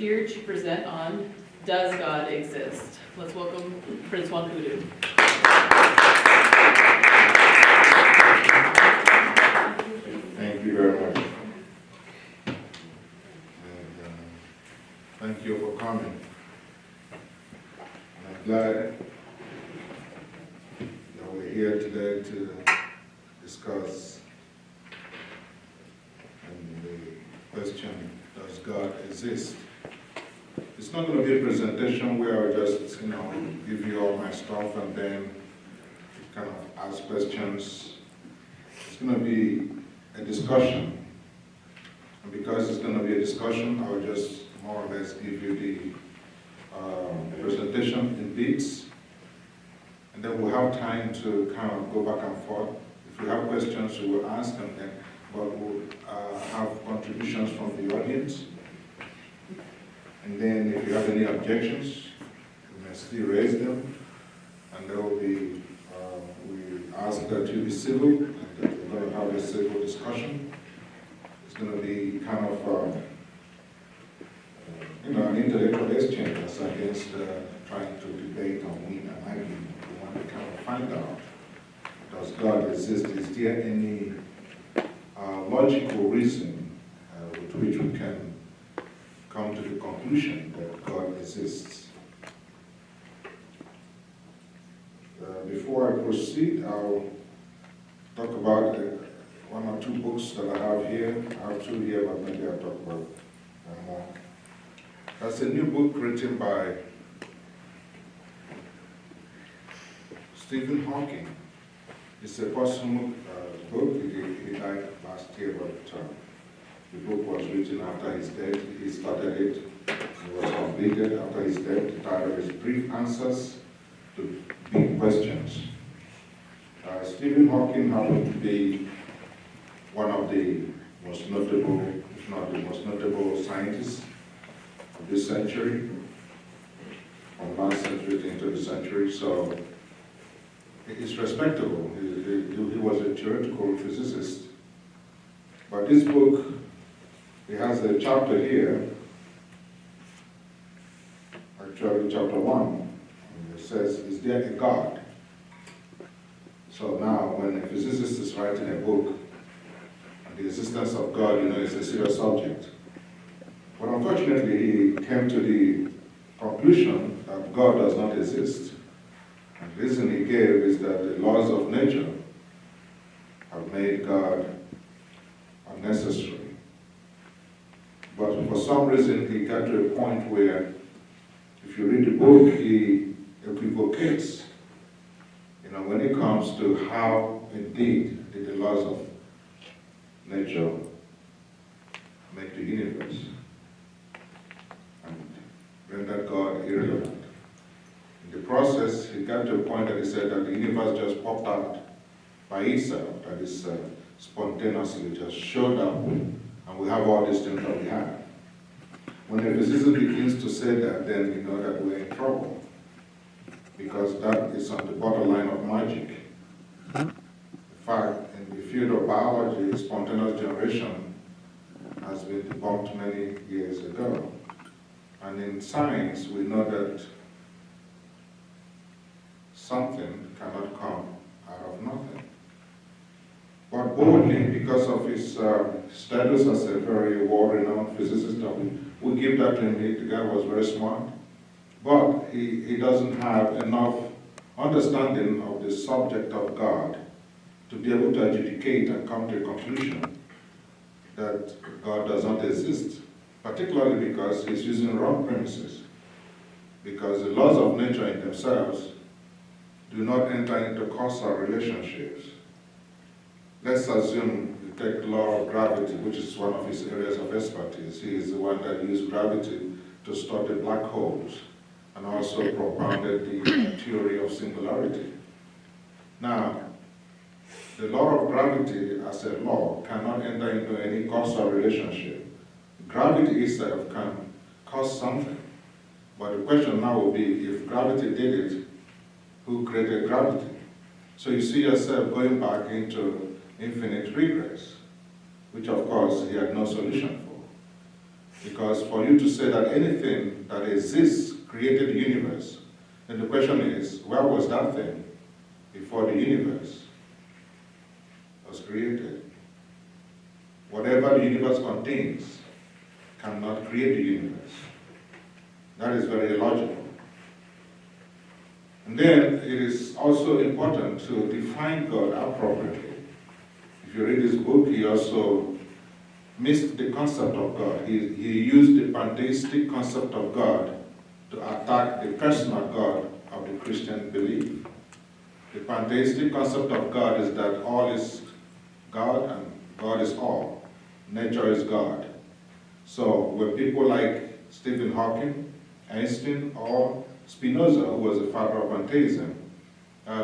here to present on Does God Exist? Let's welcome Prince Nwankudu. Thank you very much. And, thank you for coming. And I'm glad that we're here today to discuss the question, does God exist? It's not going to be a presentation where I just, give you all my stuff and then kind of ask questions. It's going to be a discussion. And because it's going to be a discussion, I'll just more or less give you the presentation in bits. And then we'll have time to kind of go back and forth. If you have questions, we will ask them, but we'll have contributions from the audience. And then if you have any objections, you may still raise them. And there will be, we ask that you be civil, and that we're going to have a civil discussion. It's going to be kind of, an intellectual exchange as against trying to debate or win an argument. We want to kind of find out, does God exist? Is there any logical reason with which we can come to the conclusion that God exists? Before I proceed, I'll talk about one or two books that I have here. I have two here, but maybe I'll talk about one more. That's a new book written by Stephen Hawking. It's a posthumous book. He died last year, but the book was written after his death. He started it. It was completed after his death. The title is Brief Answers to Big Questions. Stephen Hawking happened to be one of the most notable, if not the most notable scientists of this century, from last century into the century. So it's respectable. He was a theoretical physicist. But this book, it has a chapter here, actually chapter 1. It says, is there a God? So now, when a physicist is writing a book, and the existence of God, is a serious subject. But unfortunately, he came to the conclusion that God does not exist. And the reason he gave is that the laws of nature have made God unnecessary. But for some reason, he got to a point where, if you read the book, he equivocates, when it comes to how indeed did the laws of nature make the universe and render God irrelevant. In the process, he got to a point that he said that the universe just popped out by itself, that is spontaneously just showed up, and we have all these things that we have. When a physicist begins to say that, then you know that we're in trouble, because that is on the borderline of magic. In fact, in the field of biology, spontaneous generation has been debunked many years ago. And in science, we know that something cannot come out of nothing. But boldly, because of his status as a very world-renowned physicist, we give that to him. The guy was very smart. But he doesn't have enough understanding of the subject of God to be able to adjudicate and come to a conclusion that God does not exist, particularly because he's using wrong premises. Because the laws of nature in themselves do not enter into causal relationships. Let's assume you take the law of gravity, which is one of his areas of expertise. He is the one that used gravity to study black holes, and also propounded the theory of singularity. Now, the law of gravity as a law cannot enter into any causal relationship. Gravity itself can cause something. But the question now will be, if gravity did it, who created gravity? So you see yourself going back into infinite regress, which of course he had no solution for. Because for you to say that anything that exists created the universe, then the question is, where was that thing before the universe was created? Whatever the universe contains cannot create the universe. That is very illogical. And then it is also important to define God appropriately. If you read his book, he also missed the concept of God. He used the pantheistic concept of God to attack the personal God of the Christian belief. The pantheistic concept of God is that all is God and God is all. Nature is God. So when people like Stephen Hawking, Einstein, or Spinoza, who was the father of pantheism,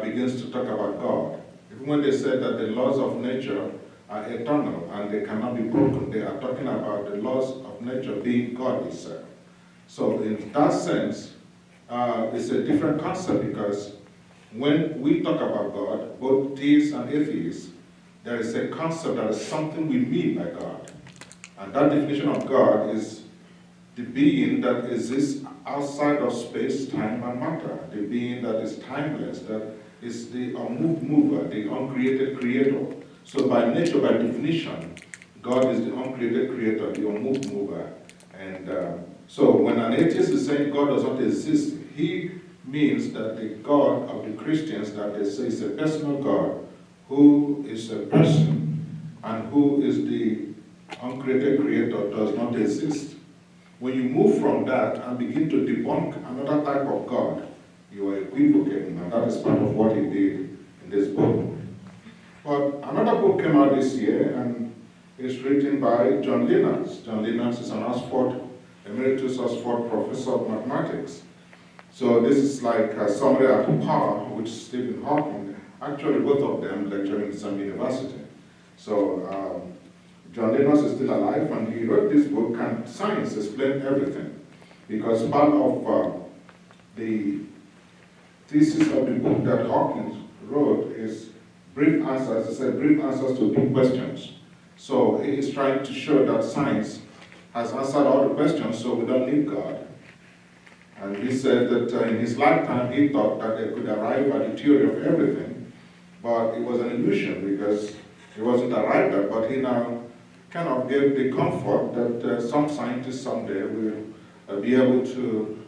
begins to talk about God, even when they said that the laws of nature are eternal and they cannot be broken, they are talking about the laws of nature being God itself. So in that sense, it's a different concept, because when we talk about God, both theists and atheists, there is a concept that is something we mean by God. And that definition of God is the being that exists outside of space, time, and matter. The being that is timeless, that is the unmoved mover, the uncreated creator. So by nature, by definition, God is the uncreated creator, the unmoved mover. And so when an atheist is saying God does not exist, he means that the God of the Christians, that they say is a personal God, who is a person and who is the uncreated creator, does not exist. When you move from that and begin to debunk another type of God, you are equivocating, and that is part of what he did in this book. But another book came out this year, and it's written by John Lennox. John Lennox is an emeritus Oxford professor of mathematics. So this is like somebody at par with Stephen Hawking. Actually, both of them lecturing in the same university. So John Lennox is still alive, and he wrote this book, Can Science Explain Everything? Because part of the thesis of the book that Hawking wrote is brief answers, he said brief answers to big questions. So he is trying to show that science has answered all the questions, so we don't need God. And he said that in his lifetime he thought that they could arrive at the theory of everything, but it was an illusion because he wasn't arrived at, but he now kind of gave the comfort that some scientists someday will be able to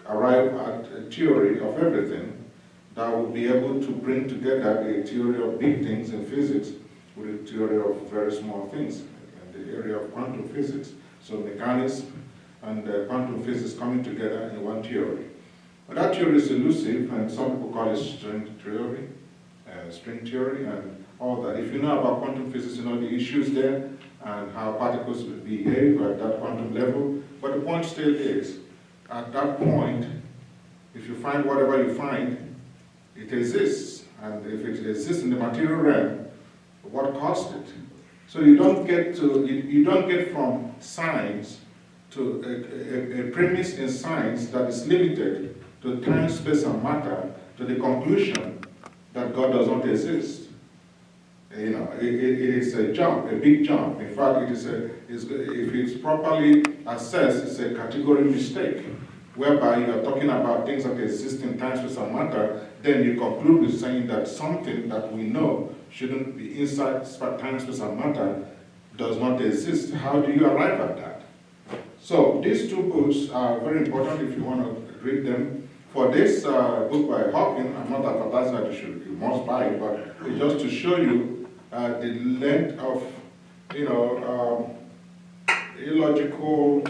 arrive at a theory of everything that will be able to bring together the theory of big things in physics with the theory of very small things in the area of quantum physics. So mechanics and quantum physics coming together in one theory. But that theory is elusive, and some people call it string theory, and all that. If you know about quantum physics, you know the issues there and how particles will behave at that quantum level. But the point still is, at that point, if you find whatever you find, it exists. And if it exists in the material realm, what caused it? So you don't get from science to a premise in science that is limited to time, space, and matter, to the conclusion that God does not exist. You know, it is a jump, a big jump. In fact, if it's properly assessed, it's a category mistake, whereby you are talking about things that exist in time, space, and matter, then you conclude with saying that something that we know shouldn't be inside time, space, and matter does not exist. How do you arrive at that? So these two books are very important if you want to read them. For this book by Hawking, I'm not advertising that you must buy it, but it's just to show you the length of, illogical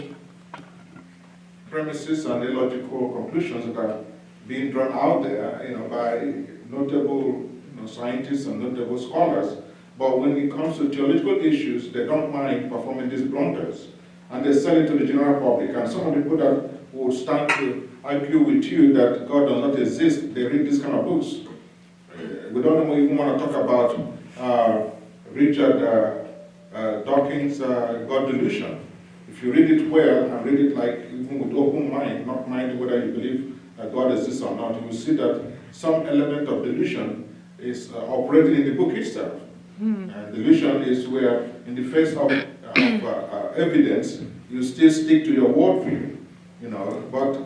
premises and illogical conclusions that are being drawn out there, by notable scientists and notable scholars. But when it comes to theological issues, they don't mind performing these blunders, and they sell it to the general public. And some of the people that will stand to argue with you that God does not exist, they read these kind of books. We don't even want to talk about Richard Dawkins' God delusion. If you read it well and read it like even with open mind, not mind whether you believe that God exists or not, you will see that some element of delusion is operating in the book itself. And delusion is where, in the face of evidence, you still stick to your worldview, but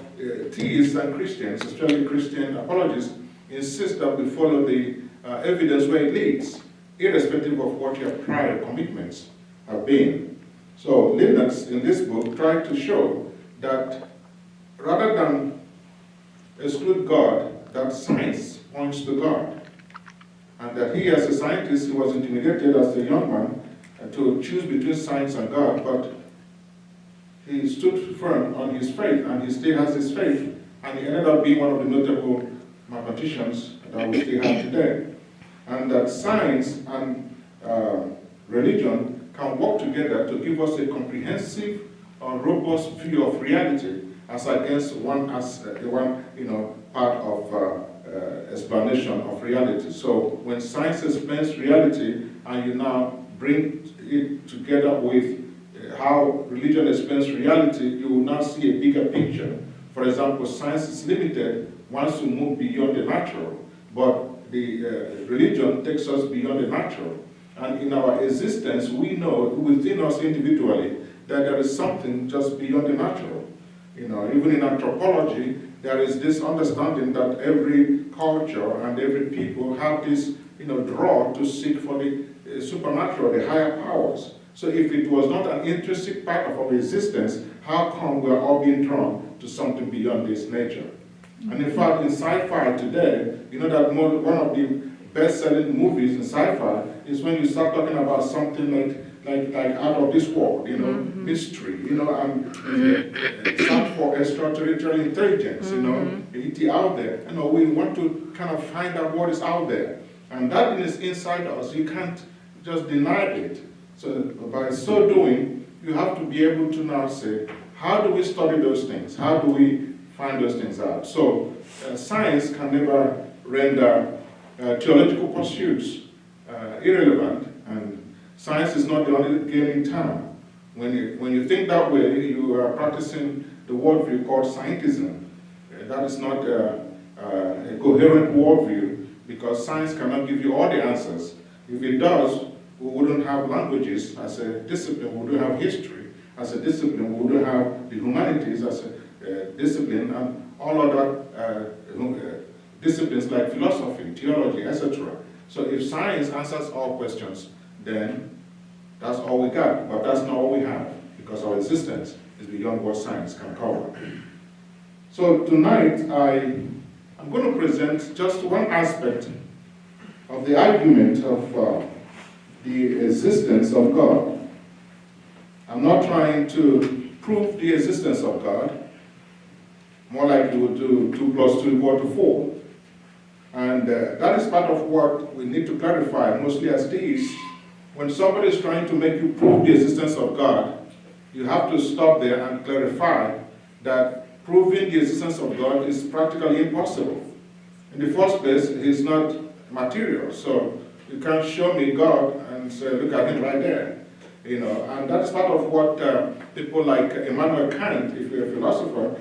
theists and Christians, especially Christian apologists, insist that we follow the evidence where it leads, irrespective of what your prior commitments have been. So Leibniz, in this book, tried to show that rather than exclude God, that science points to God. And that he, as a scientist, he was intimidated as a young man to choose between science and God, but he stood firm on his faith, and he still has his faith, and he ended up being one of the notable mathematicians that we still have today. And that science and religion can work together to give us a comprehensive, robust view of reality, as against one part of explanation of reality. So when science explains reality, and you now bring it together with how religion explains reality, you will now see a bigger picture. For example, science is limited once you move beyond the natural, but the religion takes us beyond the natural. And in our existence, we know within us individually that there is something just beyond the natural. Even in anthropology, there is this understanding that every culture and every people have this draw to seek for the supernatural, the higher powers. So if it was not an intrinsic part of our existence, how come we are all being drawn to something beyond this nature? And in fact, in sci-fi today, that one of the best-selling movies in sci-fi is when you start talking about something like out of this world, mystery, and search for extraterrestrial intelligence, ET out there. We want to kind of find out what is out there. And that is inside us. You can't just deny it. So by so doing, you have to be able to now say, how do we study those things? How do we find those things out? So science can never render theological pursuits irrelevant, and science is not the only game in town. When you think that way, you are practicing the worldview called scientism. That is not a coherent worldview, because science cannot give you all the answers. If it does, we wouldn't have languages as a discipline, we wouldn't have history as a discipline, we wouldn't have the humanities as a discipline, and all other disciplines like philosophy, theology, etc. So if science answers all questions, then that's all we got, but that's not all we have, because our existence is beyond what science can cover. So tonight, I'm going to present just one aspect of the argument of the existence of God. I'm not trying to prove the existence of God, more like you would do 2 + 2 = 4. And that is part of what we need to clarify, mostly as theists. When somebody is trying to make you prove the existence of God, you have to stop there and clarify that proving the existence of God is practically impossible. In the first place, he's not material, so you can't show me God and say, look at him right there. And that's part of what people like Immanuel Kant, if you're a philosopher,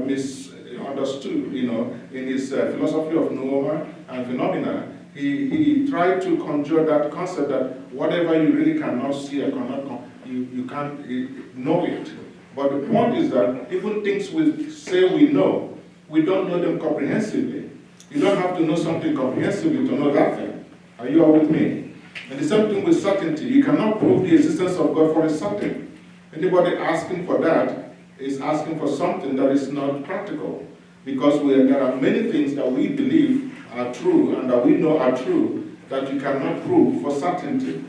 misunderstood, in his philosophy of noema and phenomena. He tried to conjure that concept that whatever you really cannot see or cannot, you can't know it. But the point is that even things we say we know, we don't know them comprehensively. You don't have to know something comprehensively to know that thing. Are you all with me? And the same thing with certainty. You cannot prove the existence of God for a certain. Anybody asking for that is asking for something that is not practical. Because there are many things that we believe are true and that we know are true that you cannot prove for certainty,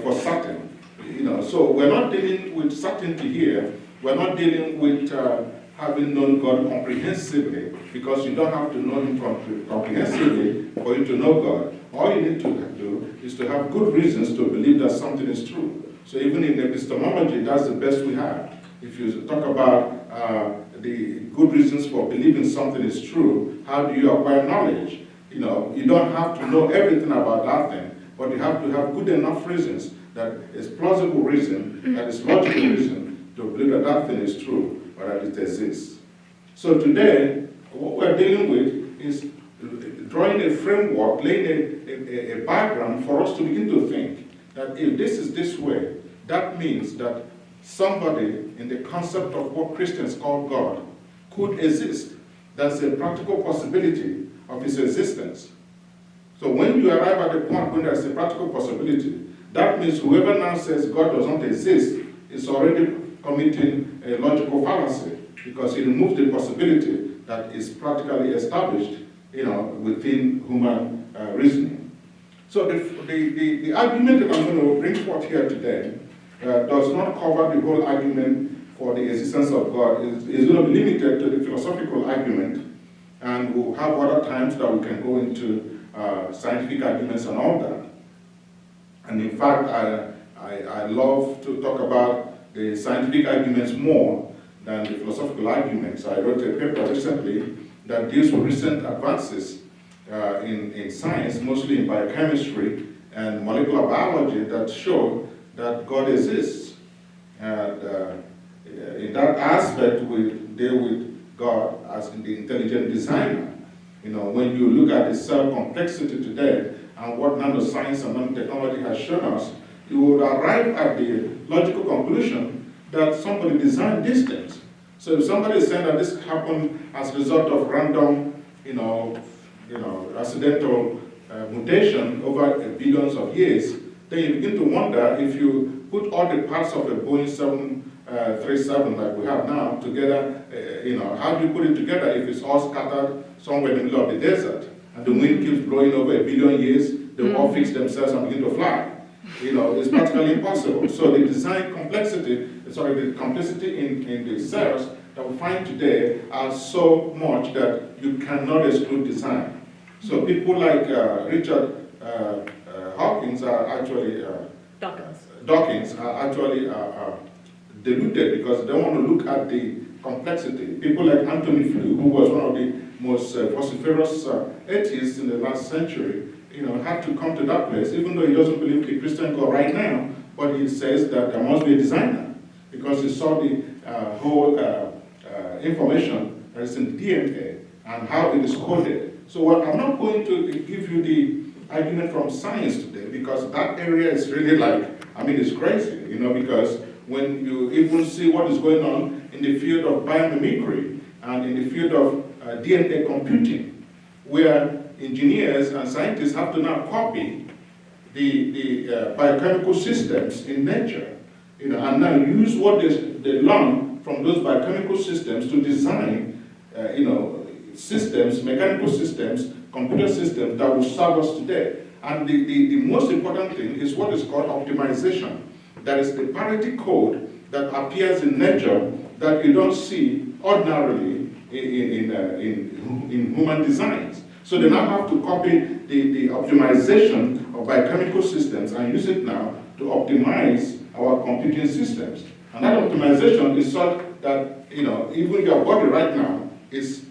for certain. So we're not dealing with certainty here. We're not dealing with having known God comprehensively, because you don't have to know him comprehensively for you to know God. All you need to do is to have good reasons to believe that something is true. So even in epistemology, that's the best we have. If you talk about the good reasons for believing something is true, how do you acquire knowledge? You don't have to know everything about that thing, but you have to have good enough reasons, that is plausible reason, that is logical reason to believe that that thing is true, or that it exists. So today, what we're dealing with is drawing a framework, laying a background for us to begin to think that if this is this way, that means that somebody in the concept of what Christians call God could exist. That's a practical possibility of his existence. So when you arrive at the point when there's a practical possibility, that means whoever now says God does not exist is already committing a logical fallacy, because he removes the possibility that is practically established, within human reasoning. So the argument that I'm going to bring forth here today does not cover the whole argument for the existence of God. It's going to be limited to the philosophical argument, and we'll have other times that we can go into scientific arguments and all that. And in fact, I love to talk about the scientific arguments more than the philosophical arguments. I wrote a paper recently that deals with recent advances in science, mostly in biochemistry and molecular biology, that show that God exists. And in that aspect, we deal with God as the intelligent designer. When you look at the cell complexity today and what nanoscience and nanotechnology has shown us, you would arrive at the logical conclusion that somebody designed these things. So if somebody is saying that this happened as a result of random, accidental mutation over billions of years, then you begin to wonder, if you put all the parts of a Boeing 737 like we have now together, how do you put it together if it's all scattered somewhere in the middle of the desert, and the wind keeps blowing over a billion years, they will all fix themselves and begin to fly? It's practically impossible. So the design complexity, the complexity in the cells that we find today are so much that you cannot exclude design. So people like Richard Dawkins are actually deluded, because they want to look at the complexity. People like Anthony Flew, who was one of the most vociferous atheists in the last century, had to come to that place, even though he doesn't believe the Christian God right now, but he says that there must be a designer, because he saw the whole information that is in the DNA and how it is coded. So I'm not going to give you the argument from science today, because that area is really it's crazy, because when you even see what is going on in the field of biomimicry and in the field of DNA computing, where engineers and scientists have to now copy the biochemical systems in nature, and now use what they learn from those biochemical systems to design, systems, mechanical systems, computer systems that will serve us today. And the most important thing is what is called optimization. That is the parity code that appears in nature that you don't see ordinarily in human designs. So they now have to copy the optimization of biochemical systems and use it now to optimize our computing systems. And that optimization is such that, even your body right now is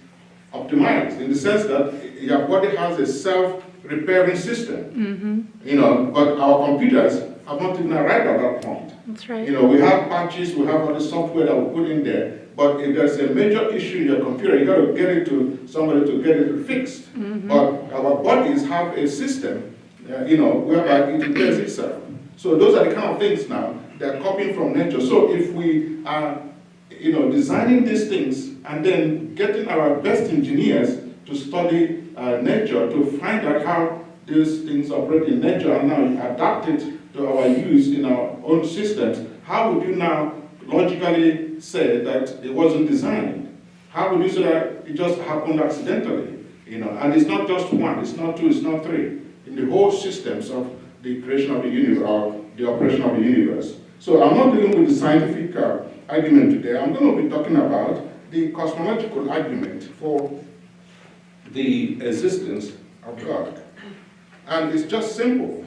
optimized in the sense that your body has a self-repairing system. But our computers have not even arrived at that point. That's right. We have patches, we have all the software that we put in there, but if there's a major issue in your computer, you got to get it to somebody to get it fixed. But our bodies have a system, whereby it repairs itself. So those are the kind of things now they're copying from nature. So if we are, designing these things and then getting our best engineers to study nature to find out how these things operate in nature and now adapt it to our use in our own systems, how would you now logically say that it wasn't designed? How would you say that it just happened accidentally? And it's not just one, it's not two, it's not three. In the whole systems of the creation of the universe, or the operation of the universe. So I'm not dealing with the scientific argument today. I'm going to be talking about the cosmological argument for the existence of God. And it's just simple.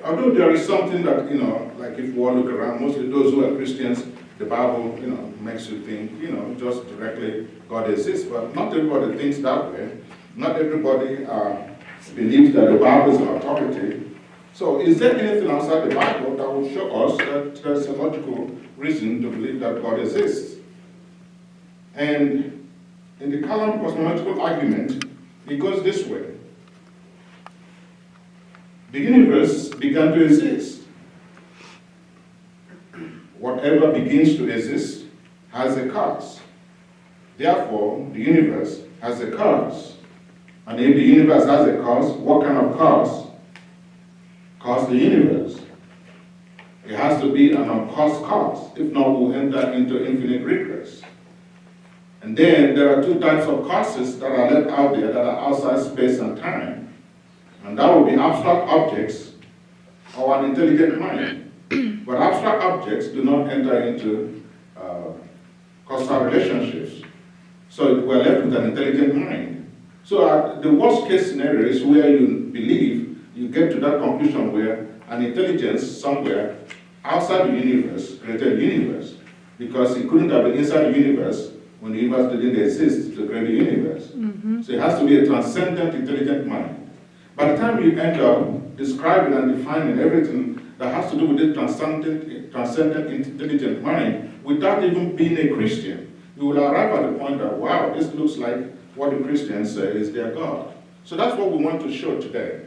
Although there is something that, like if we all look around, mostly those who are Christians, the Bible, makes you think, just directly God exists. But not everybody thinks that way. Not everybody believes that the Bible is an authority. So is there anything outside the Bible that will show us that there's a logical reason to believe that God exists? And in the Kalam cosmological argument, it goes this way. The universe began to exist. whatever begins to exist has a cause. Therefore, the universe has a cause. And if the universe has a cause, what kind of cause caused the universe? It has to be an uncaused cause. If not, we'll enter into infinite regress. And then there are two types of causes that are left out there that are outside space and time. And that would be abstract objects or an intelligent mind. But abstract objects do not enter into causal relationships. So we're left with an intelligent mind. So the worst case scenario is where you believe you get to that conclusion where an intelligence somewhere outside the universe created the universe. Because it couldn't have been inside the universe when the universe didn't exist to create the universe. So it has to be a transcendent intelligent mind. By the time you end up describing and defining everything that has to do with this transcendent intelligent mind, without even being a Christian, you will arrive at the point that, wow, this looks like what the Christians say is their God. So that's what we want to show today.